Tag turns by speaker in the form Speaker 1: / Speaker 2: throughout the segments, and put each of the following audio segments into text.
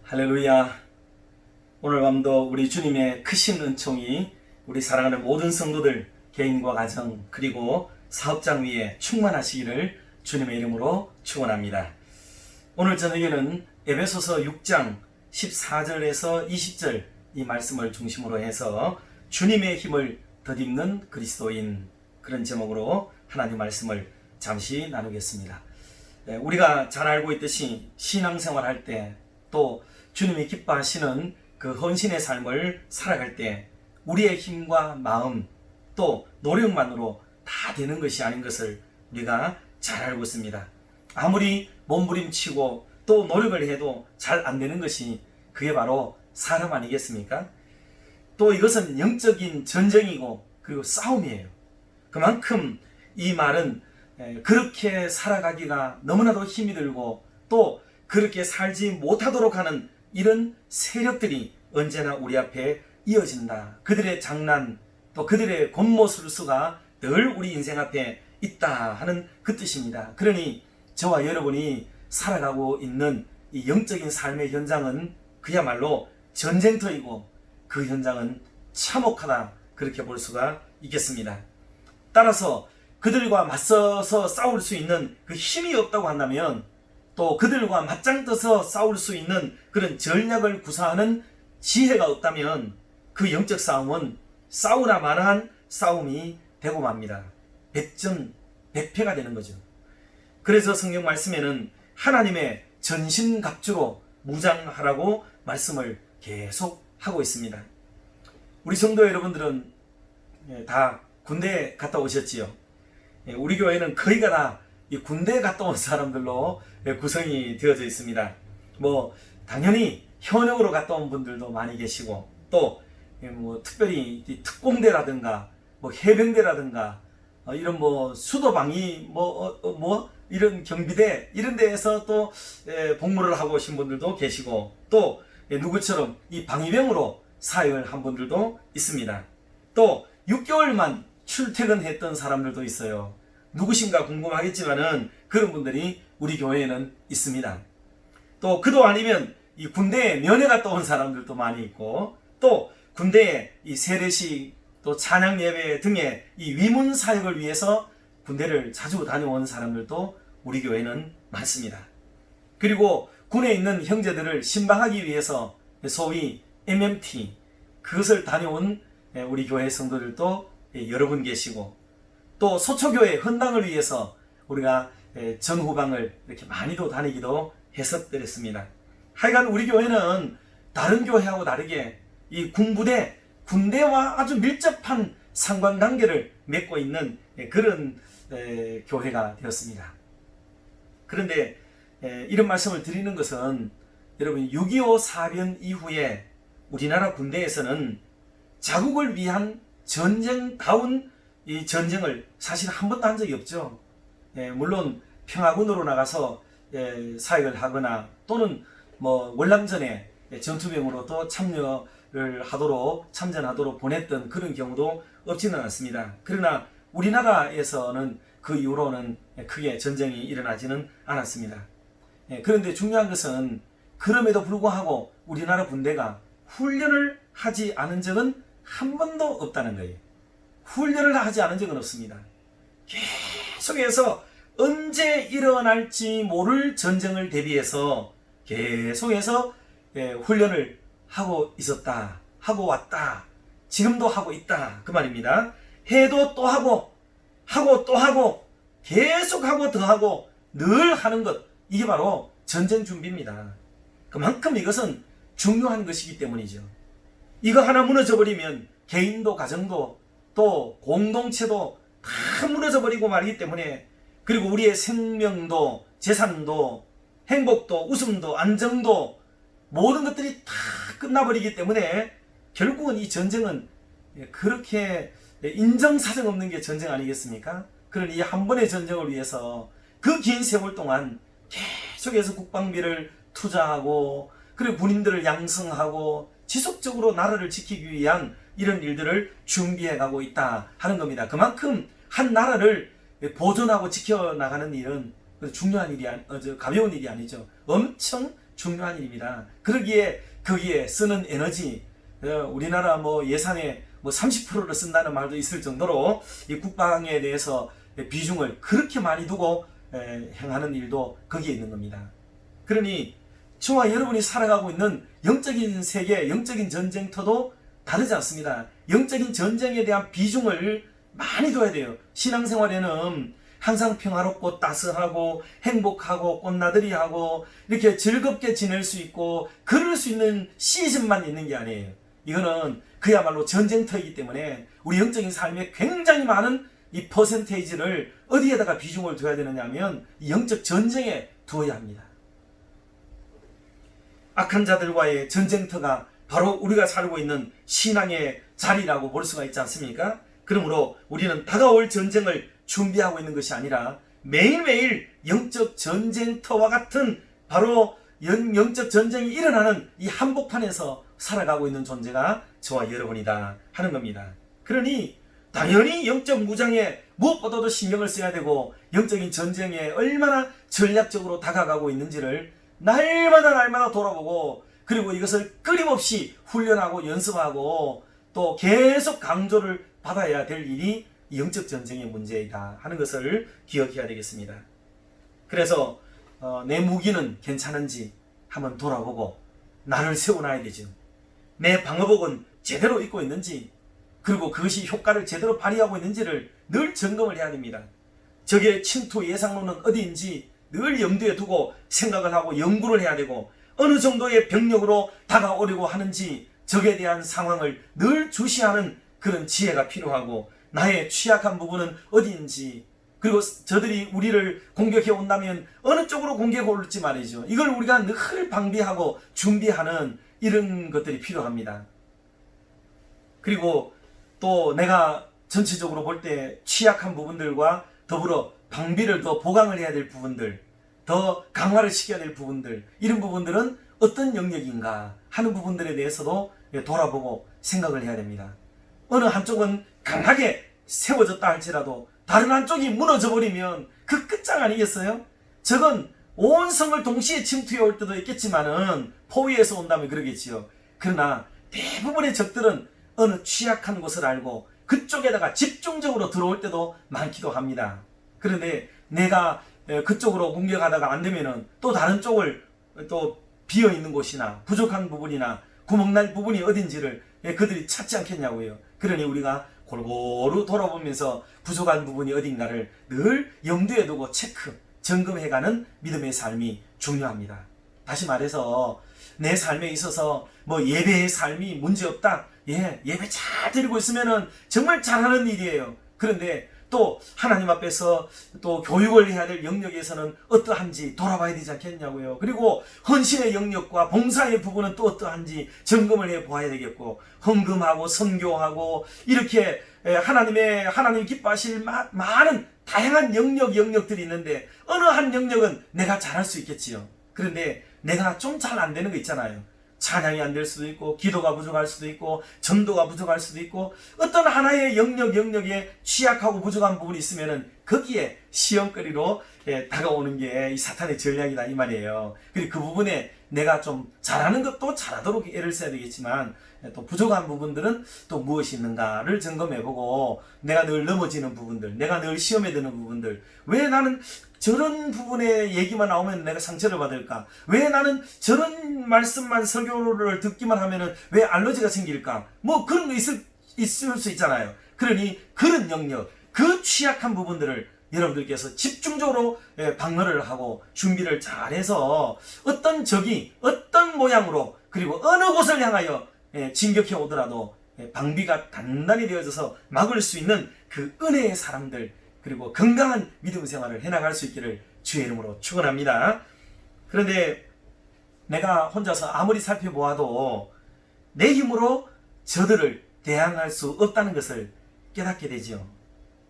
Speaker 1: 할렐루야. 오늘 밤도 우리 주님의 크신 은총이 우리 사랑하는 모든 성도들 개인과 가정 그리고 사업장 위에 충만하시기를 주님의 이름으로 축원합니다. 오늘 저녁에는 에베소서 6장 14절에서 20절 이 말씀을 중심으로 해서 주님의 힘을 덧입는 그리스도인, 그런 제목으로 하나님 말씀을 잠시 나누겠습니다. 우리가 잘 알고 있듯이 신앙생활 할 때, 또 주님이 기뻐하시는 그 헌신의 삶을 살아갈 때 우리의 힘과 마음 또 노력만으로 다 되는 것이 아닌 것을 우리가 잘 알고 있습니다. 아무리 몸부림치고 또 노력을 해도 잘 안 되는 것이 그게 바로 사람 아니겠습니까? 또 이것은 영적인 전쟁이고 그리고 싸움이에요. 그만큼 이 말은 그렇게 살아가기가 너무나도 힘이 들고 또 그렇게 살지 못하도록 하는 이런 세력들이 언제나 우리 앞에 이어진다. 그들의 장난 또 그들의 곤모술수가 늘 우리 인생 앞에 있다 하는 그 뜻입니다. 그러니 저와 여러분이 살아가고 있는 이 영적인 삶의 현장은 그야말로 전쟁터이고 그 현장은 참혹하다, 그렇게 볼 수가 있겠습니다. 따라서 그들과 맞서서 싸울 수 있는 그 힘이 없다고 한다면, 또 그들과 맞짱 떠서 싸울 수 있는 그런 전략을 구사하는 지혜가 없다면 그 영적 싸움은 싸우나 마나한 싸움이 되고 맙니다. 백전백패가 되는 거죠. 그래서 성경 말씀에는 하나님의 전신갑주로 무장하라고 말씀을 계속 하고 있습니다. 우리 성도 여러분들은 다 군대에 갔다 오셨지요. 우리 교회는 거의가 다 군대에 갔다 온 사람들로 구성이 되어져 있습니다. 당연히 현역으로 갔다 온 분들도 많이 계시고, 또 특별히 특공대라든가 해병대라든가 이런 수도방위 이런 경비대 이런 데에서 또 복무를 하고 오신 분들도 계시고, 또 누구처럼 이 방위병으로 사역을 한 분들도 있습니다. 또 6개월만 출퇴근했던 사람들도 있어요. 누구신가 궁금하겠지만은 그런 분들이 우리 교회에는 있습니다. 또 그도 아니면 이 군대에 면회 갔다 온 사람들도 많이 있고, 또 군대에 이 세례식 또 찬양 예배 등의 이 위문 사역을 위해서 군대를 자주 다녀온 사람들도 우리 교회는 많습니다. 그리고 군에 있는 형제들을 신방하기 위해서 소위 MMT, 그것을 다녀온 우리 교회 성도들도 여러 분 계시고, 또 소초교회 헌당을 위해서 우리가 전후방을 이렇게 많이도 다니기도 했었습니다. 하여간 우리 교회는 다른 교회하고 다르게 이 군대와 아주 밀접한 상관관계를 맺고 있는 그런 교회가 되었습니다. 그런데 이런 말씀을 드리는 것은, 여러분 6.25 사변 이후에 우리나라 군대에서는 자국을 위한 전쟁다운 이 전쟁을 사실 한 번도 한 적이 없죠. 물론 평화군으로 나가서 사역을 하거나 또는 월남전에 전투병으로 또 참전하도록 보냈던 그런 경우도 없지는 않습니다. 그러나 우리나라에서는 그 이후로는 크게 전쟁이 일어나지는 않았습니다. 그런데 중요한 것은 그럼에도 불구하고 우리나라 군대가 훈련을 하지 않은 적은 한 번도 없다는 거예요. 훈련을 하지 않은 적은 없습니다. 계속해서 언제 일어날지 모를 전쟁을 대비해서 계속해서 훈련을 하고 있었다, 하고 왔다, 지금도 하고 있다, 그 말입니다. 해도 또 하고 또 하고 계속하고 더 하고 늘 하는 것, 이게 바로 전쟁 준비입니다. 그만큼 이것은 중요한 것이기 때문이죠. 이거 하나 무너져버리면 개인도 가정도 또 공동체도 다 무너져버리고 말이기 때문에, 그리고 우리의 생명도 재산도 행복도 웃음도 안정도 모든 것들이 다 끝나버리기 때문에 결국은 이 전쟁은 그렇게 인정사정 없는 게 전쟁 아니겠습니까? 그러니 이 한 번의 전쟁을 위해서 그 긴 세월 동안 계속해서 국방비를 투자하고, 그리고 군인들을 양성하고 지속적으로 나라를 지키기 위한 이런 일들을 준비해가고 있다 하는 겁니다. 그만큼 한 나라를 보존하고 지켜나가는 일은 중요한 일이 가벼운 일이 아니죠. 엄청 중요한 일입니다. 그러기에 거기에 쓰는 에너지, 우리나라 뭐 예산의 뭐 30%를 쓴다는 말도 있을 정도로 이 국방에 대해서 비중을 그렇게 많이 두고 행하는 일도 거기에 있는 겁니다. 그러니 저와 여러분이 살아가고 있는 영적인 세계, 영적인 전쟁터도 다르지 않습니다. 영적인 전쟁에 대한 비중을 많이 둬야 돼요. 신앙생활에는 항상 평화롭고 따스하고 행복하고 꽃나들이하고 이렇게 즐겁게 지낼 수 있고 그럴 수 있는 시즌만 있는 게 아니에요. 이거는 그야말로 전쟁터이기 때문에 우리 영적인 삶에 굉장히 많은 이 퍼센테이지를 어디에다가 비중을 둬야 되느냐 하면 영적 전쟁에 두어야 합니다. 악한 자들과의 전쟁터가 바로 우리가 살고 있는 신앙의 자리라고 볼 수가 있지 않습니까? 그러므로 우리는 다가올 전쟁을 준비하고 있는 것이 아니라 매일매일 영적 전쟁터와 같은 바로 영적 전쟁이 일어나는 이 한복판에서 살아가고 있는 존재가 저와 여러분이다 하는 겁니다. 그러니 당연히 영적 무장에 무엇보다도 신경을 써야 되고 영적인 전쟁에 얼마나 전략적으로 다가가고 있는지를 날마다 돌아보고 그리고 이것을 끊임없이 훈련하고 연습하고 또 계속 강조를 받아야 될 일이 영적 전쟁의 문제이다 하는 것을 기억해야 되겠습니다. 그래서 내 무기는 괜찮은지 한번 돌아보고 나를 세워놔야 되죠. 내 방어복은 제대로 입고 있는지 그리고 그것이 효과를 제대로 발휘하고 있는지를 늘 점검을 해야 됩니다. 적의 침투 예상로는 어디인지 늘 염두에 두고 생각을 하고 연구를 해야 되고 어느 정도의 병력으로 다가오려고 하는지 적에 대한 상황을 늘 주시하는 그런 지혜가 필요하고 나의 취약한 부분은 어디인지 그리고 저들이 우리를 공격해 온다면 어느 쪽으로 공격해 올지 말이죠. 이걸 우리가 늘 방비하고 준비하는 이런 것들이 필요합니다. 그리고 또 내가 전체적으로 볼 때 취약한 부분들과 더불어 방비를 더 보강을 해야 될 부분들, 더 강화를 시켜야 될 부분들, 이런 부분들은 어떤 영역인가 하는 부분들에 대해서도 돌아보고 생각을 해야 됩니다. 어느 한쪽은 강하게 세워졌다 할지라도 다른 한쪽이 무너져 버리면 그 끝장 아니겠어요? 적은 온 성을 동시에 침투해 올 때도 있겠지만은 포위에서 온다면 그러겠지요. 그러나 대부분의 적들은 어느 취약한 곳을 알고 그쪽에다가 집중적으로 들어올 때도 많기도 합니다. 그런데 내가 그쪽으로 공격하다가 안 되면은 또 다른 쪽을 또 비어 있는 곳이나 부족한 부분이나 구멍날 부분이 어딘지를 그들이 찾지 않겠냐고요. 그러니 우리가 골고루 돌아보면서 부족한 부분이 어딘가를 늘 염두에 두고 체크, 점검해가는 믿음의 삶이 중요합니다. 다시 말해서 내 삶에 있어서 뭐 예배의 삶이 문제없다. 예배 잘 드리고 있으면은 정말 잘하는 일이에요. 그런데 또 하나님 앞에서 또 교육을 해야 될 영역에서는 어떠한지 돌아봐야 되지 않겠냐고요. 그리고 헌신의 영역과 봉사의 부분은 또 어떠한지 점검을 해 보아야 되겠고, 헌금하고 선교하고 이렇게 하나님 기뻐하실 많은 다양한 영역들이 있는데 어느 한 영역은 내가 잘할 수 있겠지요. 그런데 내가 좀 잘 안 되는 거 있잖아요. 찬양이 안 될 수도 있고, 기도가 부족할 수도 있고, 전도가 부족할 수도 있고, 어떤 하나의 영역에 취약하고 부족한 부분이 있으면은 거기에 시험거리로 다가오는 게 이 사탄의 전략이다 이 말이에요. 그리고 그 부분에 내가 좀 잘하는 것도 잘하도록 애를 써야 되겠지만 또 부족한 부분들은 또 무엇이 있는가를 점검해보고, 내가 늘 넘어지는 부분들, 내가 늘 시험에 드는 부분들, 왜 나는 저런 부분의 얘기만 나오면 내가 상처를 받을까? 왜 나는 저런 말씀만 설교를 듣기만 하면은 왜 알러지가 생길까? 뭐 그런 거 있을 수 있잖아요. 그러니 그런 영역, 그 취약한 부분들을 여러분들께서 집중적으로 방어를 하고 준비를 잘해서 어떤 적이 어떤 모양으로 그리고 어느 곳을 향하여 진격해 오더라도 방비가 단단히 되어져서 막을 수 있는 그 은혜의 사람들, 그리고 건강한 믿음 생활을 해나갈 수 있기를 주의 이름으로 축원합니다. 그런데 내가 혼자서 아무리 살펴보아도 내 힘으로 저들을 대항할 수 없다는 것을 깨닫게 되죠.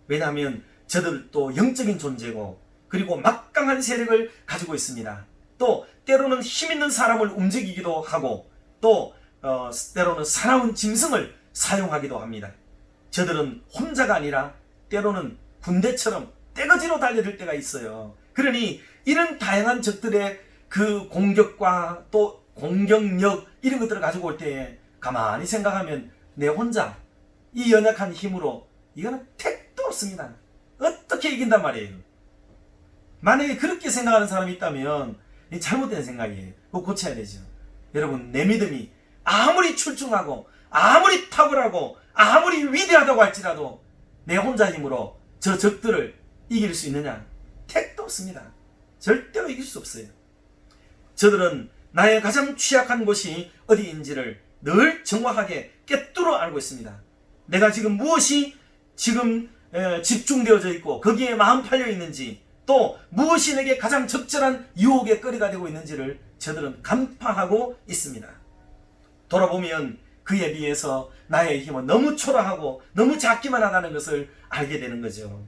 Speaker 1: 왜냐하면 저들도 영적인 존재고, 그리고 막강한 세력을 가지고 있습니다. 또 때로는 힘 있는 사람을 움직이기도 하고, 또 때로는 사나운 짐승을 사용하기도 합니다. 저들은 혼자가 아니라 때로는 군대처럼 떼거지로 달려들 때가 있어요. 그러니 이런 다양한 적들의 그 공격과 또 공격력 이런 것들을 가지고 올 때 가만히 생각하면 내 혼자 이 연약한 힘으로 이거는 택도 없습니다. 어떻게 이긴단 말이에요. 만약에 그렇게 생각하는 사람이 있다면 잘못된 생각이에요. 그거 고쳐야 되죠. 여러분, 내 믿음이 아무리 출중하고 아무리 탁월하고 아무리 위대하다고 할지라도 내 혼자 힘으로 저 적들을 이길 수 있느냐? 택도 없습니다. 절대로 이길 수 없어요. 저들은 나의 가장 취약한 곳이 어디인지를 늘 정확하게 꿰뚫어 알고 있습니다. 내가 지금 무엇이 지금 집중되어져 있고 거기에 마음 팔려 있는지, 또 무엇이 내게 가장 적절한 유혹의 거리가 되고 있는지를 저들은 간파하고 있습니다. 돌아보면 그에 비해서 나의 힘은 너무 초라하고 너무 작기만 하다는 것을 알게 되는 거죠.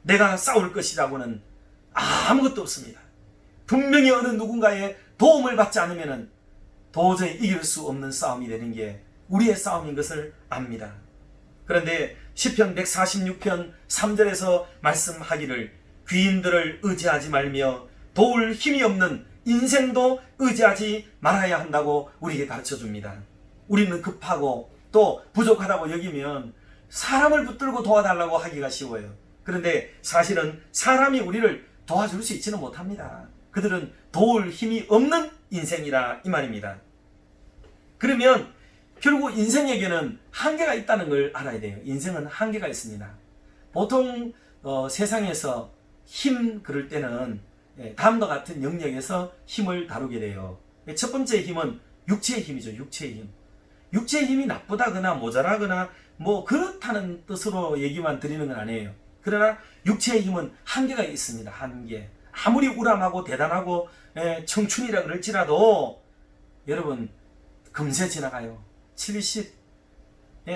Speaker 1: 내가 싸울 것이라고는 아무것도 없습니다. 분명히 어느 누군가의 도움을 받지 않으면 도저히 이길 수 없는 싸움이 되는 게 우리의 싸움인 것을 압니다. 그런데 시편 146편 3절에서 말씀하기를 귀인들을 의지하지 말며 도울 힘이 없는 인생도 의지하지 말아야 한다고 우리에게 가르쳐줍니다. 우리는 급하고 또 부족하다고 여기면 사람을 붙들고 도와달라고 하기가 쉬워요. 그런데 사실은 사람이 우리를 도와줄 수 있지는 못합니다. 그들은 도울 힘이 없는 인생이라 이 말입니다. 그러면 결국 인생에게는 한계가 있다는 걸 알아야 돼요. 인생은 한계가 있습니다. 보통 세상에서 힘 그럴 때는 다음과 같은 영역에서 힘을 다루게 돼요. 첫 번째 힘은 육체의 힘이죠. 육체의 힘. 육체의 힘이 나쁘다거나 모자라거나 뭐 그렇다는 뜻으로 얘기만 드리는 건 아니에요. 그러나 육체의 힘은 한계가 있습니다. 한계. 아무리 우람하고 대단하고 청춘이라 그럴지라도 여러분 금세 지나가요. 70,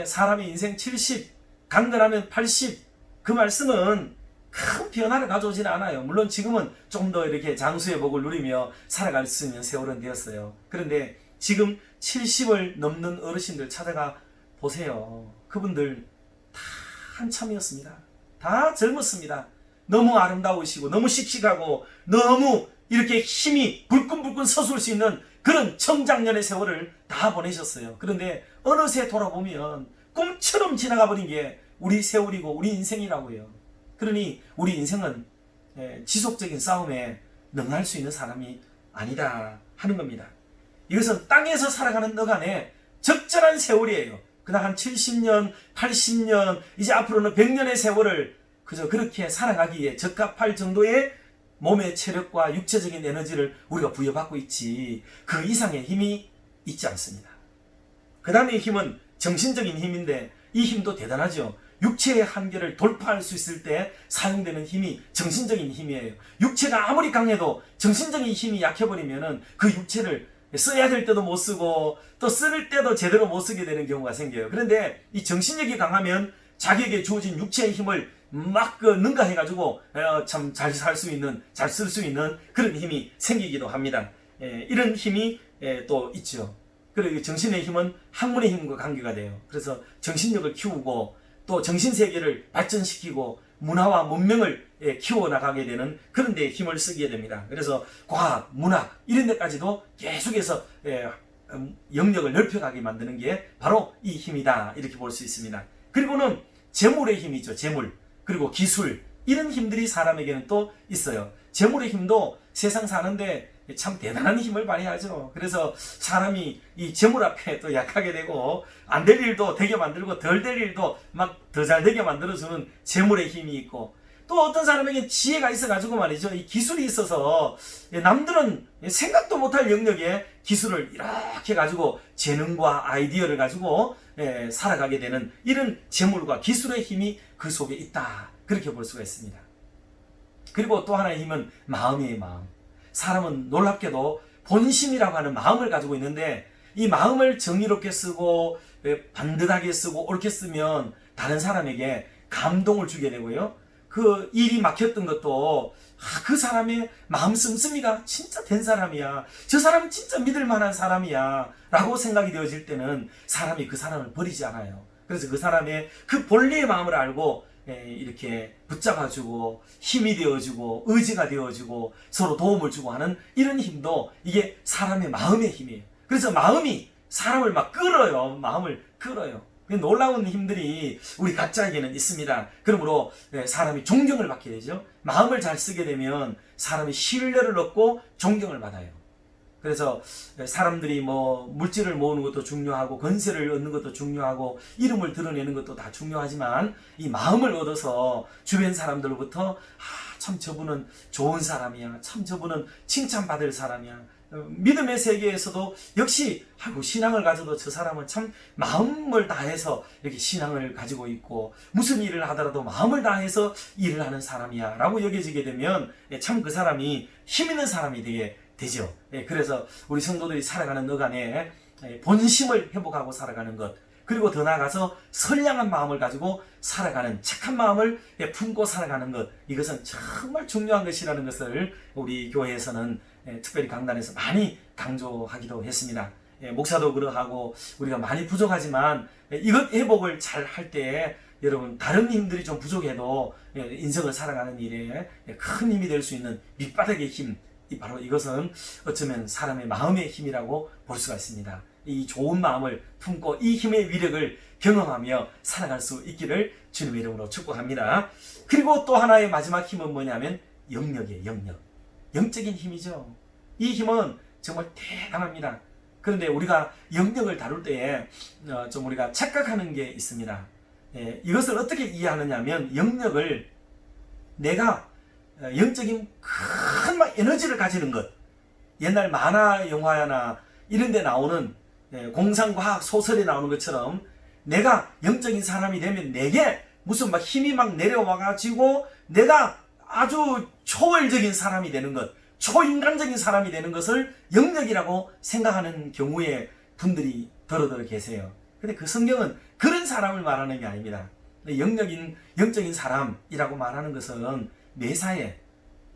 Speaker 1: 사람의 인생 70, 강건하면 80. 그 말씀은 큰 변화를 가져오지는 않아요. 물론 지금은 좀 더 이렇게 장수의 복을 누리며 살아갈 수 있는 세월은 되었어요. 그런데 지금 70을 넘는 어르신들 찾아가 보세요. 그분들 다 한참이었습니다. 다 젊었습니다. 너무 아름다우시고 너무 씩씩하고 너무 이렇게 힘이 불끈불끈 솟을 수 있는 그런 청장년의 세월을 다 보내셨어요. 그런데 어느새 돌아보면 꿈처럼 지나가 버린 게 우리 세월이고 우리 인생이라고요. 그러니 우리 인생은 지속적인 싸움에 능할 수 있는 사람이 아니다 하는 겁니다. 이것은 땅에서 살아가는 너간의 적절한 세월이에요. 그냥 한 70년, 80년, 이제 앞으로는 100년의 세월을 그저 그렇게 살아가기에 적합할 정도의 몸의 체력과 육체적인 에너지를 우리가 부여받고 있지 그 이상의 힘이 있지 않습니다. 그 다음에 힘은 정신적인 힘인데 이 힘도 대단하죠. 육체의 한계를 돌파할 수 있을 때 사용되는 힘이 정신적인 힘이에요. 육체가 아무리 강해도 정신적인 힘이 약해버리면 그 육체를 써야 될 때도 못 쓰고 또 쓸 때도 제대로 못 쓰게 되는 경우가 생겨요. 그런데 이 정신력이 강하면 자기에게 주어진 육체의 힘을 막 능가해가지고 참 잘 살 수 있는, 잘 쓸 수 있는 그런 힘이 생기기도 합니다. 이런 힘이 또 있죠. 그리고 정신의 힘은 학문의 힘과 관계가 돼요. 그래서 정신력을 키우고 또 정신세계를 발전시키고 문화와 문명을 키워나가게 되는 그런 데 힘을 쓰게 됩니다. 그래서 과학, 문학 이런 데까지도 계속해서 영역을 넓혀가게 만드는 게 바로 이 힘이다 이렇게 볼 수 있습니다. 그리고는 재물의 힘이죠. 재물. 그리고 기술 이런 힘들이 사람에게는 또 있어요. 재물의 힘도 세상 사는데 참 대단한 힘을 발휘하죠. 그래서 사람이 이 재물 앞에 또 약하게 되고 안 될 일도 되게 만들고 덜 될 일도 막 더 잘 되게 만들어주는 재물의 힘이 있고 또 어떤 사람에게 지혜가 있어가지고 말이죠. 이 기술이 있어서 남들은 생각도 못할 영역에 기술을 이렇게 가지고 재능과 아이디어를 가지고 살아가게 되는 이런 재물과 기술의 힘이 그 속에 있다. 그렇게 볼 수가 있습니다. 그리고 또 하나의 힘은 마음이에요. 마음. 사람은 놀랍게도 본심이라고 하는 마음을 가지고 있는데 이 마음을 정의롭게 쓰고 반듯하게 쓰고 옳게 쓰면 다른 사람에게 감동을 주게 되고요. 그 일이 막혔던 것도 그 사람의 마음 씀씀이가 진짜 된 사람이야. 저 사람은 진짜 믿을 만한 사람이야. 라고 생각이 되어질 때는 사람이 그 사람을 버리지 않아요. 그래서 그 사람의 그 본래의 마음을 알고 이렇게 붙잡아주고 힘이 되어주고 의지가 되어주고 서로 도움을 주고 하는 이런 힘도 이게 사람의 마음의 힘이에요. 그래서 마음이 사람을 막 끌어요. 마음을 끌어요. 놀라운 힘들이 우리 각자에게는 있습니다. 그러므로 사람이 존경을 받게 되죠. 마음을 잘 쓰게 되면 사람이 신뢰를 얻고 존경을 받아요. 그래서 사람들이 뭐 물질을 모으는 것도 중요하고 권세를 얻는 것도 중요하고 이름을 드러내는 것도 다 중요하지만 이 마음을 얻어서 주변 사람들로부터 참 저분은 좋은 사람이야, 참 저분은 칭찬받을 사람이야, 믿음의 세계에서도 역시 신앙을 가져도 저 사람은 참 마음을 다해서 이렇게 신앙을 가지고 있고 무슨 일을 하더라도 마음을 다해서 일을 하는 사람이야 라고 여겨지게 되면 참 그 사람이 힘 있는 사람이 되죠. 그래서 우리 성도들이 살아가는 어간에 본심을 회복하고 살아가는 것, 그리고 더 나아가서 선량한 마음을 가지고 살아가는 착한 마음을 품고 살아가는 것, 이것은 정말 중요한 것이라는 것을 우리 교회에서는 특별히 강단에서 많이 강조하기도 했습니다. 목사도 그러하고 우리가 많이 부족하지만 이것 회복을 잘 할 때 여러분 다른 힘들이 좀 부족해도 인생을 살아가는 일에 큰 힘이 될 수 있는 밑바닥의 힘, 바로 이것은 어쩌면 사람의 마음의 힘이라고 볼 수가 있습니다. 이 좋은 마음을 품고 이 힘의 위력을 경험하며 살아갈 수 있기를 주님의 이름으로 축복합니다. 그리고 또 하나의 마지막 힘은 뭐냐면 영력이에요. 영력. 영적인 힘이죠. 이 힘은 정말 대단합니다. 그런데 우리가 영력을 다룰 때에 좀 우리가 착각하는 게 있습니다. 이것을 어떻게 이해하느냐 하면 영력을 내가 영적인 큰 에너지를 가지는 것, 옛날 만화 영화나 이런 데 나오는 공상과학 소설에 나오는 것처럼 내가 영적인 사람이 되면 내게 무슨 힘이 내려와가지고 내가 아주 초월적인 사람이 되는 것, 초인간적인 사람이 되는 것을 영력이라고 생각하는 경우에 분들이 더러더러 계세요. 근데 그 성경은 그런 사람을 말하는 게 아닙니다. 영적인 사람이라고 말하는 것은 매사에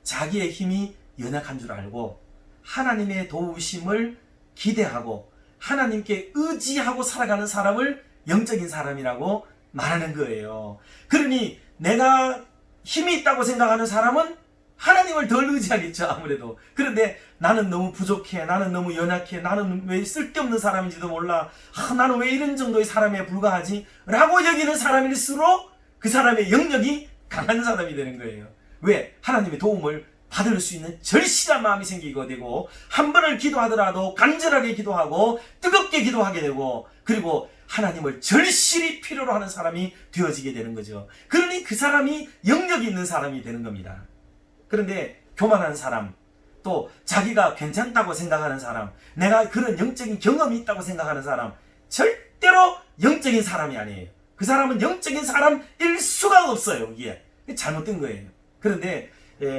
Speaker 1: 자기의 힘이 연약한 줄 알고 하나님의 도우심을 기대하고 하나님께 의지하고 살아가는 사람을 영적인 사람이라고 말하는 거예요. 그러니 내가 힘이 있다고 생각하는 사람은 하나님을 덜 의지하겠죠, 아무래도. 그런데 나는 너무 부족해, 나는 너무 연약해, 나는 왜 쓸데없는 사람인지도 몰라, 나는 왜 이런 정도의 사람에 불과하지? 라고 여기는 사람일수록 그 사람의 영역이 강한 사람이 되는 거예요. 왜? 하나님의 도움을 받을 수 있는 절실한 마음이 생기게 되고 한 번을 기도하더라도 간절하게 기도하고 뜨겁게 기도하게 되고 그리고 하나님을 절실히 필요로 하는 사람이 되어지게 되는 거죠. 그러니 그 사람이 영역이 있는 사람이 되는 겁니다. 그런데 교만한 사람, 또 자기가 괜찮다고 생각하는 사람, 내가 그런 영적인 경험이 있다고 생각하는 사람, 절대로 영적인 사람이 아니에요. 그 사람은 영적인 사람일 수가 없어요. 이게 잘못된 거예요. 그런데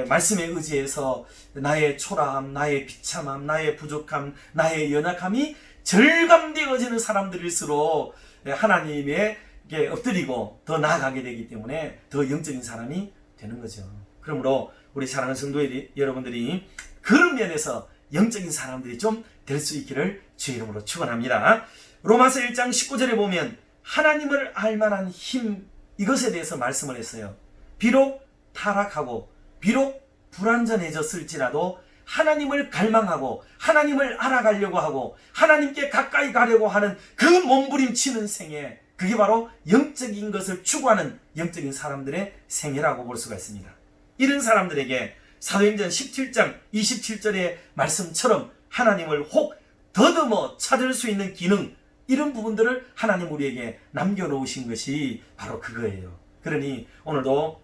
Speaker 1: 말씀에 의지해서 나의 초라함, 나의 비참함, 나의 부족함, 나의 연약함이 절감되어지는 사람들일수록 하나님에게 엎드리고 더 나아가게 되기 때문에 더 영적인 사람이 되는 거죠. 그러므로 우리 사랑하는 성도 여러분들이 그런 면에서 영적인 사람들이 좀 될 수 있기를 주의 이름으로 축원합니다. 로마서 1장 19절에 보면 하나님을 알만한 힘, 이것에 대해서 말씀을 했어요. 비록 타락하고 비록 불완전해졌을지라도 하나님을 갈망하고 하나님을 알아가려고 하고 하나님께 가까이 가려고 하는 그 몸부림치는 생애, 그게 바로 영적인 것을 추구하는 영적인 사람들의 생애라고 볼 수가 있습니다. 이런 사람들에게 사도행전 17장 27절의 말씀처럼 하나님을 혹 더듬어 찾을 수 있는 기능, 이런 부분들을 하나님 우리에게 남겨놓으신 것이 바로 그거예요. 그러니 오늘도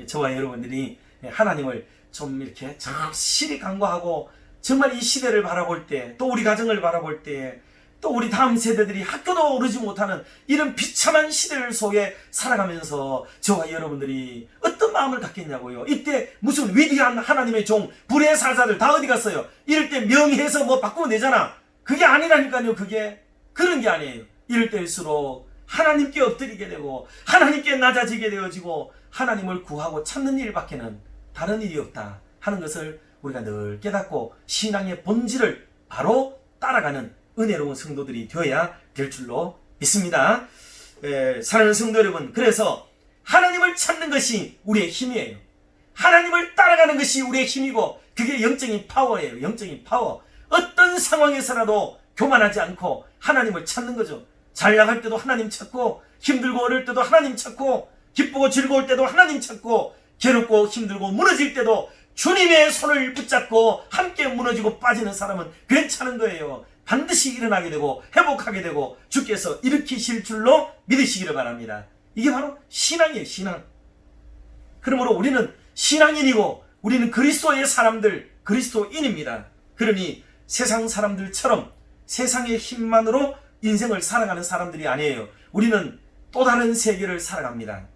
Speaker 1: 저와 여러분들이 하나님을 좀 이렇게 절실히 간구하고 정말 이 시대를 바라볼 때, 또 우리 가정을 바라볼 때, 또 우리 다음 세대들이 학교도 오르지 못하는 이런 비참한 시대를 속에 살아가면서 저와 여러분들이 어떤 마음을 갖겠냐고요. 이때 무슨 위대한 하나님의 종, 불의 사자들 다 어디 갔어요? 이럴 때 명예해서 뭐 바꾸면 되잖아. 그게 아니라니까요. 그게 그런 게 아니에요. 이럴 때일수록 하나님께 엎드리게 되고 하나님께 낮아지게 되어지고 하나님을 구하고 찾는 일밖에는 다른 일이 없다 하는 것을 우리가 늘 깨닫고 신앙의 본질을 바로 따라가는 은혜로운 성도들이 되어야 될 줄로 믿습니다. 사랑하는 성도 여러분, 그래서 하나님을 찾는 것이 우리의 힘이에요. 하나님을 따라가는 것이 우리의 힘이고 그게 영적인 파워예요. 영적인 파워. 어떤 상황에서라도 교만하지 않고 하나님을 찾는 거죠. 잘 나갈 때도 하나님 찾고 힘들고 어려울 때도 하나님 찾고 기쁘고 즐거울 때도 하나님 찾고 괴롭고 힘들고 무너질 때도 주님의 손을 붙잡고 함께 무너지고 빠지는 사람은 괜찮은 거예요. 반드시 일어나게 되고 회복하게 되고 주께서 일으키실 줄로 믿으시기를 바랍니다. 이게 바로 신앙이에요. 신앙. 그러므로 우리는 신앙인이고 우리는 그리스도의 사람들, 그리스도인입니다. 그러니 세상 사람들처럼 세상의 힘만으로 인생을 살아가는 사람들이 아니에요. 우리는 또 다른 세계를 살아갑니다.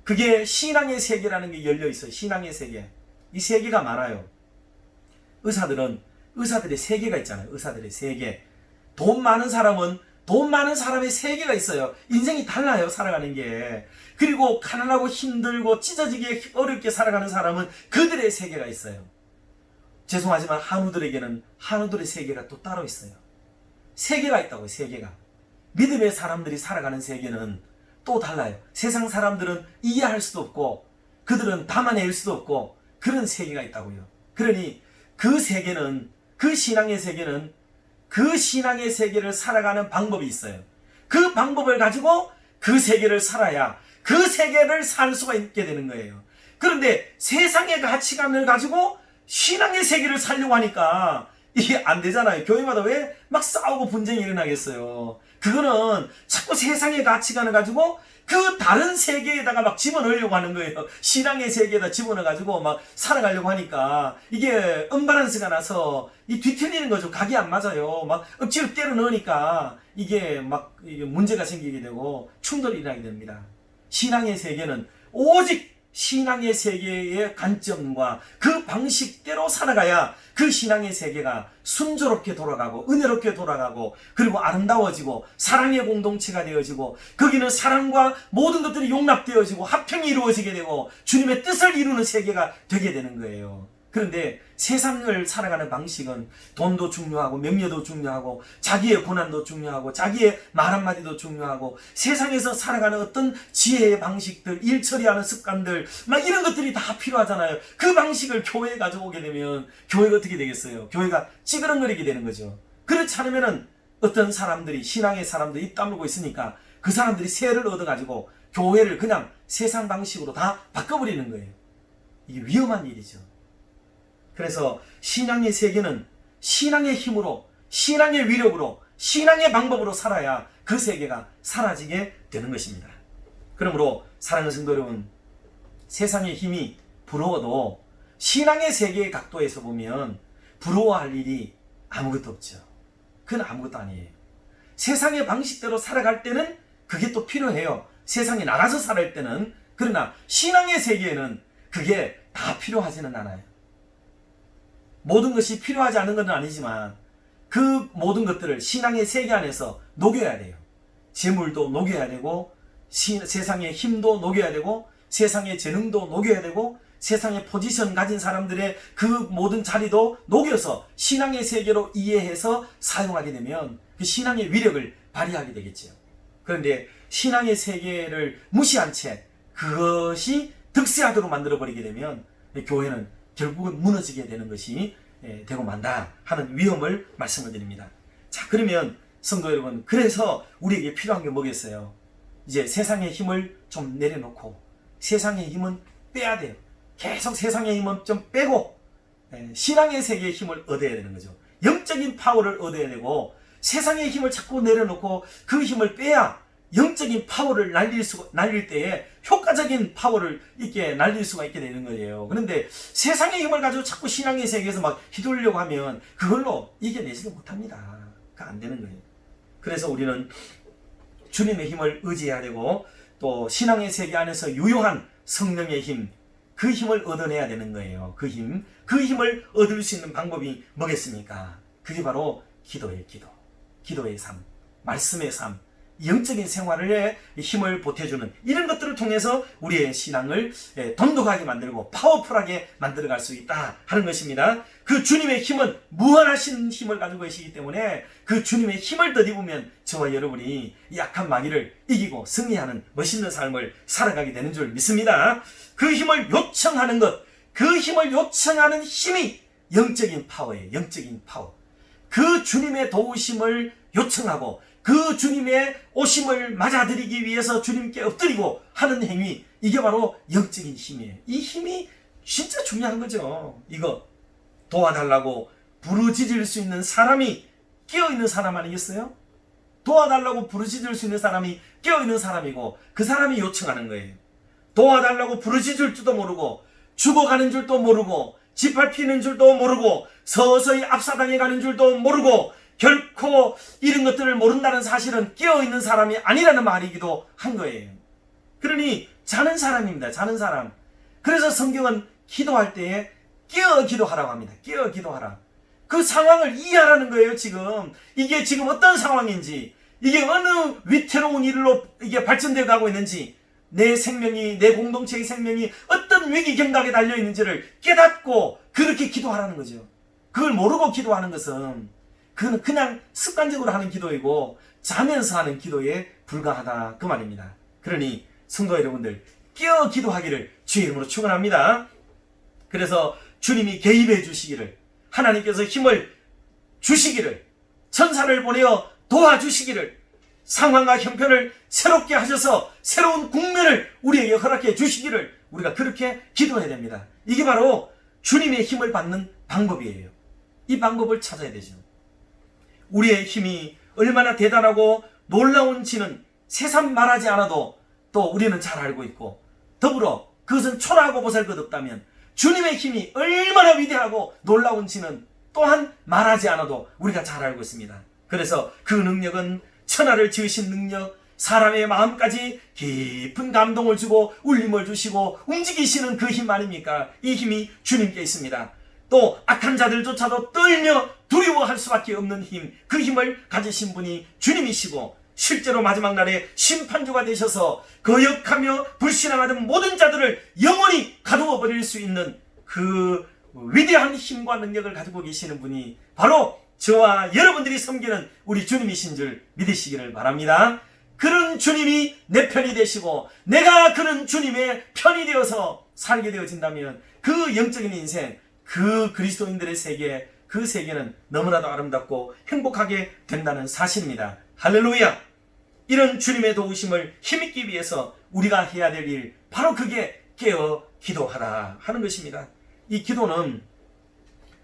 Speaker 1: 그게 신앙의 세계라는 게 열려 있어요. 신앙의 세계. 이 세계가 많아요. 의사들의 세계가 있잖아요. 의사들의 세계. 돈 많은 사람은 돈 많은 사람의 세계가 있어요. 인생이 달라요. 살아가는 게. 그리고 가난하고 힘들고 찢어지게 어렵게 살아가는 사람은 그들의 세계가 있어요. 죄송하지만 한우들에게는 한우들의 세계가 또 따로 있어요. 세계가 있다고요. 세계가. 믿음의 사람들이 살아가는 세계는 또 달라요. 세상 사람들은 이해할 수도 없고 그들은 담아낼 수도 없고 그런 세계가 있다고요. 그러니 그 세계는, 그 신앙의 세계는 그 신앙의 세계를 살아가는 방법이 있어요. 그 방법을 가지고 그 세계를 살아야 그 세계를 살 수가 있게 되는 거예요. 그런데 세상의 가치관을 가지고 신앙의 세계를 살려고 하니까 이게 안 되잖아요. 교회마다 왜 막 싸우고 분쟁이 일어나겠어요. 그거는 자꾸 세상의 가치관을 가지고 그 다른 세계에다가 막 집어넣으려고 하는 거예요. 신앙의 세계에다 집어넣어가지고 막 살아가려고 하니까 이게 언밸런스가 나서 이 뒤틀리는 거죠. 각이 안 맞아요. 막 억지로 때려 넣으니까 이게 문제가 생기게 되고 충돌이 일어나게 됩니다. 신앙의 세계는 오직 신앙의 세계의 관점과 그 방식대로 살아가야 그 신앙의 세계가 순조롭게 돌아가고 은혜롭게 돌아가고 그리고 아름다워지고 사랑의 공동체가 되어지고 거기는 사랑과 모든 것들이 용납되어지고 화평이 이루어지게 되고 주님의 뜻을 이루는 세계가 되게 되는 거예요. 그런데 세상을 살아가는 방식은 돈도 중요하고 명예도 중요하고 자기의 고난도 중요하고 자기의 말 한마디도 중요하고 세상에서 살아가는 어떤 지혜의 방식들, 일 처리하는 습관들 막 이런 것들이 다 필요하잖아요. 그 방식을 교회에 가져오게 되면 교회가 어떻게 되겠어요? 교회가 찌그러거리게 되는 거죠. 그렇지 않으면 어떤 사람들이 신앙의 사람들이 입 다물고 있으니까 그 사람들이 세를 얻어가지고 교회를 그냥 세상 방식으로 다 바꿔버리는 거예요. 이게 위험한 일이죠. 그래서 신앙의 세계는 신앙의 힘으로, 신앙의 위력으로, 신앙의 방법으로 살아야 그 세계가 사라지게 되는 것입니다. 그러므로 사랑하는 성도 여러분, 세상의 힘이 부러워도 신앙의 세계의 각도에서 보면 부러워할 일이 아무것도 없죠. 그건 아무것도 아니에요. 세상의 방식대로 살아갈 때는 그게 또 필요해요. 세상에 나가서 살아갈 때는. 그러나 신앙의 세계에는 그게 다 필요하지는 않아요. 모든 것이 필요하지 않은 건 아니지만 그 모든 것들을 신앙의 세계 안에서 녹여야 돼요. 재물도 녹여야 되고 세상의 힘도 녹여야 되고 세상의 재능도 녹여야 되고 세상의 포지션 가진 사람들의 그 모든 자리도 녹여서 신앙의 세계로 이해해서 사용하게 되면 그 신앙의 위력을 발휘하게 되겠죠. 그런데 신앙의 세계를 무시한 채 그것이 득세하도록 만들어버리게 되면 교회는 결국은 무너지게 되는 것이 되고 만다 하는 위험을 말씀을 드립니다. 자, 그러면 성도 여러분, 그래서 우리에게 필요한 게 뭐겠어요? 이제 세상의 힘을 좀 내려놓고 세상의 힘은 빼야 돼요. 계속 세상의 힘은 좀 빼고 신앙의 세계의 힘을 얻어야 되는 거죠. 영적인 파워를 얻어야 되고 세상의 힘을 자꾸 내려놓고 그 힘을 빼야 영적인 파워를 날릴 때에 효과적인 파워를 있게 날릴 수가 있게 되는 거예요. 그런데 세상의 힘을 가지고 자꾸 신앙의 세계에서 막 휘둘려고 하면 그걸로 이겨내지도 못합니다. 그거 안 되는 거예요. 그래서 우리는 주님의 힘을 의지해야 되고 또 신앙의 세계 안에서 유효한 성령의 힘, 그 힘을 얻어내야 되는 거예요. 그 힘을 얻을 수 있는 방법이 뭐겠습니까? 그게 바로 기도예요. 기도의 삶, 말씀의 삶, 영적인 생활에 힘을 보태주는 이런 것들을 통해서 우리의 신앙을 돈독하게 만들고 파워풀하게 만들어갈 수 있다 하는 것입니다. 그 주님의 힘은 무한하신 힘을 가지고 계시기 때문에 그 주님의 힘을 덧입으면 저와 여러분이 약한 마귀를 이기고 승리하는 멋있는 삶을 살아가게 되는 줄 믿습니다. 그 힘을 요청하는 것, 그 힘을 요청하는 힘이 영적인 파워예요. 영적인 파워. 그 주님의 도우심을 요청하고 그 주님의 오심을 맞아들이기 위해서 주님께 엎드리고 하는 행위, 이게 바로 영적인 힘이에요. 이 힘이 진짜 중요한 거죠. 이거 도와달라고 부르짖을 수 있는 사람이 깨어있는 사람 아니겠어요? 도와달라고 부르짖을 수 있는 사람이 깨어있는 사람이고 그 사람이 요청하는 거예요. 도와달라고 부르짖을 줄도 모르고 죽어가는 줄도 모르고 짓밟히는 줄도 모르고 서서히 압사당해 가는 줄도 모르고 결코 이런 것들을 모른다는 사실은 깨어있는 사람이 아니라는 말이기도 한 거예요. 그러니 자는 사람입니다. 자는 사람. 그래서 성경은 기도할 때에 깨어 기도하라고 합니다. 깨어 기도하라. 그 상황을 이해하라는 거예요. 지금 이게 지금 어떤 상황인지, 이게 어느 위태로운 일로 이게 발전되어 가고 있는지, 내 생명이, 내 공동체의 생명이 어떤 위기 경각에 달려 있는지를 깨닫고 그렇게 기도하라는 거죠. 그걸 모르고 기도하는 것은 그건 그냥 습관적으로 하는 기도이고 자면서 하는 기도에 불과하다, 그 말입니다. 그러니 성도 여러분들, 깨어 기도하기를 주의 이름으로 축원합니다. 그래서 주님이 개입해 주시기를, 하나님께서 힘을 주시기를, 천사를 보내어 도와주시기를, 상황과 형편을 새롭게 하셔서 새로운 국면을 우리에게 허락해 주시기를 우리가 그렇게 기도해야 됩니다. 이게 바로 주님의 힘을 받는 방법이에요. 이 방법을 찾아야 되죠. 우리의 힘이 얼마나 대단하고 놀라운지는 새삼 말하지 않아도 또 우리는 잘 알고 있고, 더불어 그것은 초라하고 보잘것없다면 주님의 힘이 얼마나 위대하고 놀라운지는 또한 말하지 않아도 우리가 잘 알고 있습니다. 그래서 그 능력은 천하를 지으신 능력, 사람의 마음까지 깊은 감동을 주고 울림을 주시고 움직이시는 그 힘 아닙니까? 이 힘이 주님께 있습니다. 또 악한 자들조차도 떨며 두려워할 수밖에 없는 힘, 그 힘을 가지신 분이 주님이시고, 실제로 마지막 날에 심판주가 되셔서 거역하며 불신앙하던 모든 자들을 영원히 가두어 버릴 수 있는 그 위대한 힘과 능력을 가지고 계시는 분이 바로 저와 여러분들이 섬기는 우리 주님이신 줄 믿으시기를 바랍니다. 그런 주님이 내 편이 되시고 내가 그런 주님의 편이 되어서 살게 되어진다면 그 영적인 인생, 그 그리스도인들의 세계, 그 세계는 너무나도 아름답고 행복하게 된다는 사실입니다. 할렐루야! 이런 주님의 도우심을 힘입기 위해서 우리가 해야 될 일, 바로 그게 깨어 기도하라 하는 것입니다. 이 기도는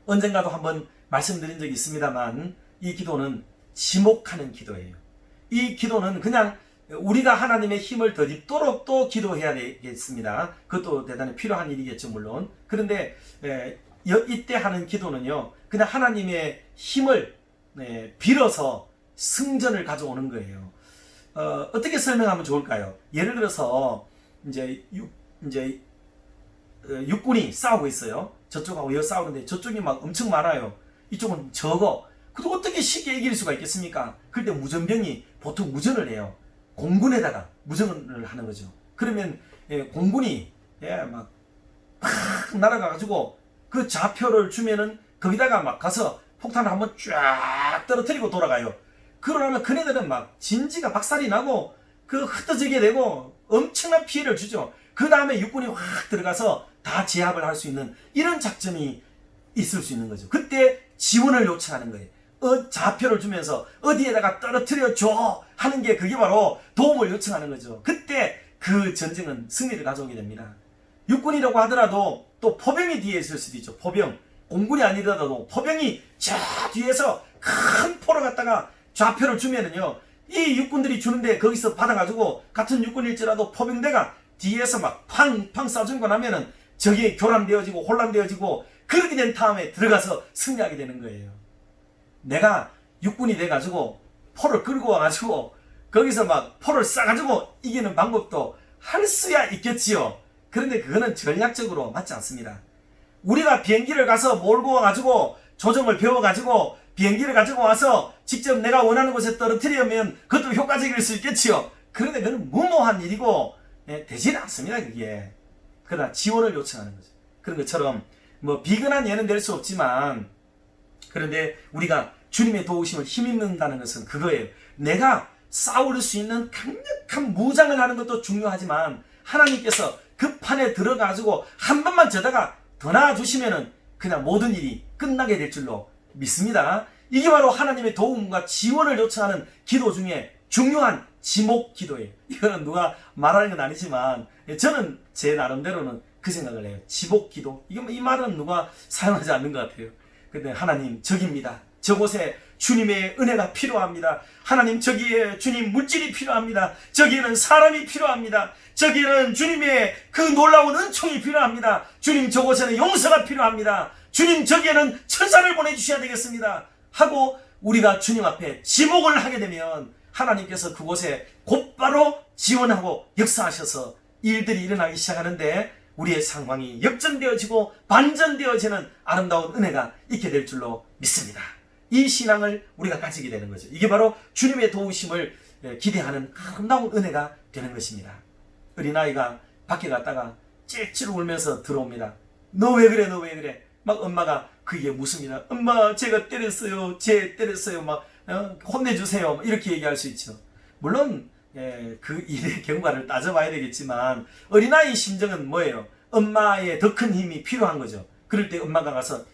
Speaker 1: 언젠가도 한번 말씀드린 적이 있습니다만, 이 기도는 지목하는 기도예요. 이 기도는 그냥 우리가 하나님의 힘을 덧입도록 또 기도해야 되겠습니다. 그것도 대단히 필요한 일이겠죠, 물론. 그런데 이때 하는 기도는요, 그냥 하나님의 힘을 빌어서 승전을 가져오는 거예요. 어떻게 설명하면 좋을까요? 예를 들어서 이제 육군이 싸우고 있어요. 저쪽하고 여기 싸우는데 저쪽이 막 엄청 많아요. 이쪽은 적어. 그래도 어떻게 쉽게 이길 수가 있겠습니까? 그때 무전병이 보통 무전을 해요. 공군에다가 무전을 하는 거죠. 그러면 공군이 막 날아가가지고 그 좌표를 주면은 거기다가 막 가서 폭탄을 한번 쫙 떨어뜨리고 돌아가요. 그러면 그네들은 막 진지가 박살이 나고 그 흩어지게 되고 엄청난 피해를 주죠. 그 다음에 육군이 확 들어가서 다 제압을 할 수 있는 이런 작전이 있을 수 있는 거죠. 그때 지원을 요청하는 거예요. 좌표를 주면서 어디에다가 떨어뜨려 줘 하는 게, 그게 바로 도움을 요청하는 거죠. 그때 그 전쟁은 승리를 가져오게 됩니다. 육군이라고 하더라도 또 포병이 뒤에 있을 수도 있죠. 포병. 공군이 아니더라도 포병이 저 뒤에서 큰 포를 갖다가 좌표를 주면은요, 이 육군들이 주는데 거기서 받아가지고 같은 육군일지라도 포병대가 뒤에서 막 팡팡 쏴주고 나면은 적이 교란되어지고 혼란되어지고, 그렇게 된 다음에 들어가서 승리하게 되는 거예요. 내가 육군이 돼가지고 포를 끌고 와가지고 거기서 막 포를 쏴가지고 이기는 방법도 할 수야 있겠지요. 그런데 그거는 전략적으로 맞지 않습니다. 우리가 비행기를 가서 몰고 와가지고 조정을 배워가지고 비행기를 가지고 와서 직접 내가 원하는 곳에 떨어뜨리면 그것도 효과적일 수 있겠지요. 그런데 그건 무모한 일이고 되지는 않습니다. 그게. 그러나 지원을 요청하는 거죠. 그런 것처럼 뭐 비근한 예는 될 수 없지만, 그런데 우리가 주님의 도우심을 힘입는다는 것은 그거예요. 내가 싸울 수 있는 강력한 무장을 하는 것도 중요하지만 하나님께서 그 판에 들어가지고 한 번만 저다가 더 나아주시면은 그냥 모든 일이 끝나게 될 줄로 믿습니다. 이게 바로 하나님의 도움과 지원을 요청하는 기도 중에 중요한 지목 기도예요. 이거는 누가 말하는 건 아니지만 저는 제 나름대로는 그 생각을 해요. 지목 기도. 이 말은 누가 사용하지 않는 것 같아요. 근데 하나님 저기입니다. 저곳에 주님의 은혜가 필요합니다. 하나님 저기에 주님 물질이 필요합니다. 저기에는 사람이 필요합니다. 저기에는 주님의 그 놀라운 은총이 필요합니다. 주님 저곳에는 용서가 필요합니다. 주님 저기에는 천사를 보내주셔야 되겠습니다. 하고 우리가 주님 앞에 지목을 하게 되면 하나님께서 그곳에 곧바로 지원하고 역사하셔서 일들이 일어나기 시작하는데 우리의 상황이 역전되어지고 반전되어지는 아름다운 은혜가 있게 될 줄로 믿습니다. 이 신앙을 우리가 가지게 되는 거죠. 이게 바로 주님의 도우심을 기대하는 아름다운 은혜가 되는 것입니다. 어린아이가 밖에 갔다가 찔찔 울면서 들어옵니다. 너 왜 그래, 너 왜 그래? 막 엄마가 그게 묻습니다. 엄마 제가 때렸어요. 쟤 때렸어요. 막 혼내주세요. 이렇게 얘기할 수 있죠. 물론 그 일의 경과를 따져봐야 되겠지만 어린아이 심정은 뭐예요? 엄마의 더 큰 힘이 필요한 거죠. 그럴 때 엄마가 가서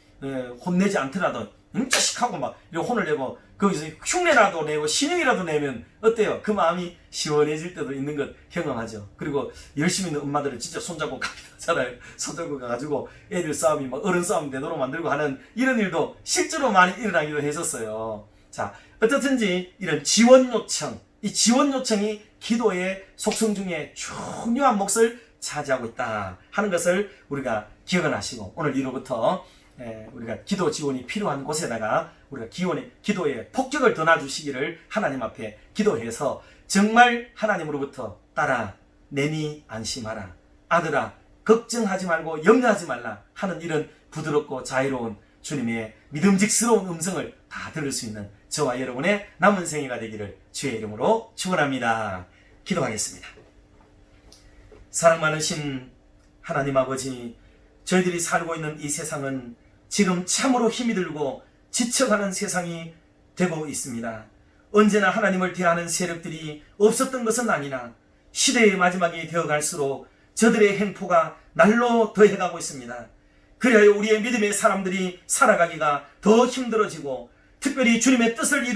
Speaker 1: 혼내지 않더라도 자식하고 막 이렇게 혼을 내고 거기서 흉내라도 내고 신용이라도 내면 어때요? 그 마음이 시원해질 때도 있는 것 경험하죠. 그리고 열심히 있는 엄마들은 진짜 손잡고 가기도 하잖아요. 손잡고 가가지고 애들 싸움이 막 어른 싸움 되도록 만들고 하는 이런 일도 실제로 많이 일어나기도 했었어요. 자, 어떻든지 이런 지원 요청, 이 지원 요청이 기도의 속성 중에 중요한 몫을 차지하고 있다 하는 것을 우리가 기억을 하시고 오늘 이후부터 우리가 기도 지원이 필요한 곳에다가 우리가 기도의 폭격을 더 놔주시기를 하나님 앞에 기도해서 정말 하나님으로부터 딸아 내니 안심하라 아들아 걱정하지 말고 염려하지 말라 하는 이런 부드럽고 자유로운 주님의 믿음직스러운 음성을 다 들을 수 있는 저와 여러분의 남은 생애가 되기를 주의 이름으로 축원합니다. 기도하겠습니다. 사랑 많으신 하나님 아버지, 저희들이 살고 있는 이 세상은 지금 참으로 힘이 들고 지쳐가는 세상이 되고 있습니다. 언제나 하나님을 대하는 세력들이 없었던 것은 아니나 시대의 마지막이 되어갈수록 저들의 행포가 날로 더해가고 있습니다. 그리하여 우리의 믿음의 사람들이 살아가기가 더 힘들어지고 특별히 주님의 뜻을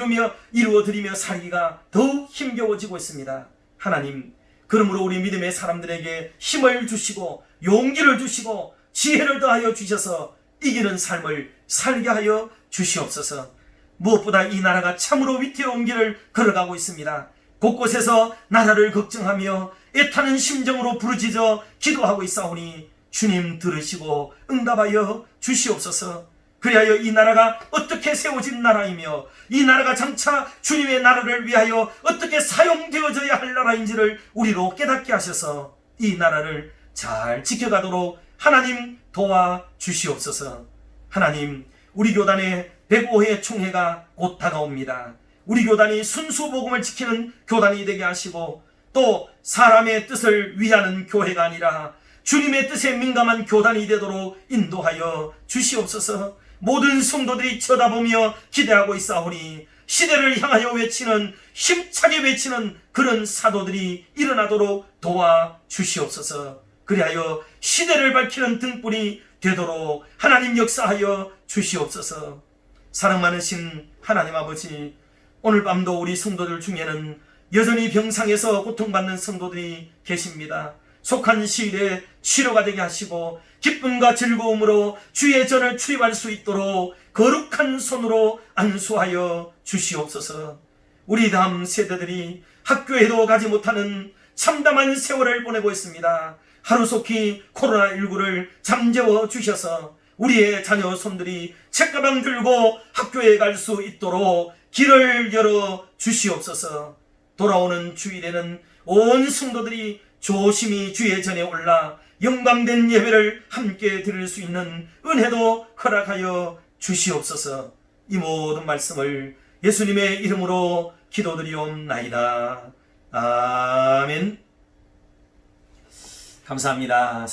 Speaker 1: 이루어드리며 살기가 더욱 힘겨워지고 있습니다. 하나님, 그러므로 우리 믿음의 사람들에게 힘을 주시고 용기를 주시고 지혜를 더하여 주셔서 이기는 삶을 살게 하여 주시옵소서. 무엇보다 이 나라가 참으로 위태로운 길을 걸어가고 있습니다. 곳곳에서 나라를 걱정하며 애타는 심정으로 부르짖어 기도하고 있사오니 주님 들으시고 응답하여 주시옵소서. 그리하여 이 나라가 어떻게 세워진 나라이며 이 나라가 장차 주님의 나라를 위하여 어떻게 사용되어져야 할 나라인지를 우리로 깨닫게 하셔서 이 나라를 잘 지켜가도록 하나님 도와주시옵소서. 하나님, 우리 교단의 105회 총회가 곧 다가옵니다. 우리 교단이 순수 복음을 지키는 교단이 되게 하시고 또 사람의 뜻을 위하는 교회가 아니라 주님의 뜻에 민감한 교단이 되도록 인도하여 주시옵소서. 모든 성도들이 쳐다보며 기대하고 있사오니 시대를 향하여 외치는 힘차게 외치는 그런 사도들이 일어나도록 도와주시옵소서. 그리하여 시대를 밝히는 등불이 되도록 하나님 역사하여 주시옵소서. 사랑 많으신 하나님 아버지, 오늘 밤도 우리 성도들 중에는 여전히 병상에서 고통받는 성도들이 계십니다. 속한 시일에 치료가 되게 하시고 기쁨과 즐거움으로 주의 전을 출입할 수 있도록 거룩한 손으로 안수하여 주시옵소서. 우리 다음 세대들이 학교에도 가지 못하는 참담한 세월을 보내고 있습니다. 하루속히 코로나19를 잠재워 주셔서 우리의 자녀 손들이 책가방 들고 학교에 갈 수 있도록 길을 열어 주시옵소서. 돌아오는 주일에는 온 성도들이 조심히 주의 전에 올라 영광된 예배를 함께 드릴 수 있는 은혜도 허락하여 주시옵소서. 이 모든 말씀을 예수님의 이름으로 기도드리옵나이다. 아멘. 감사합니다.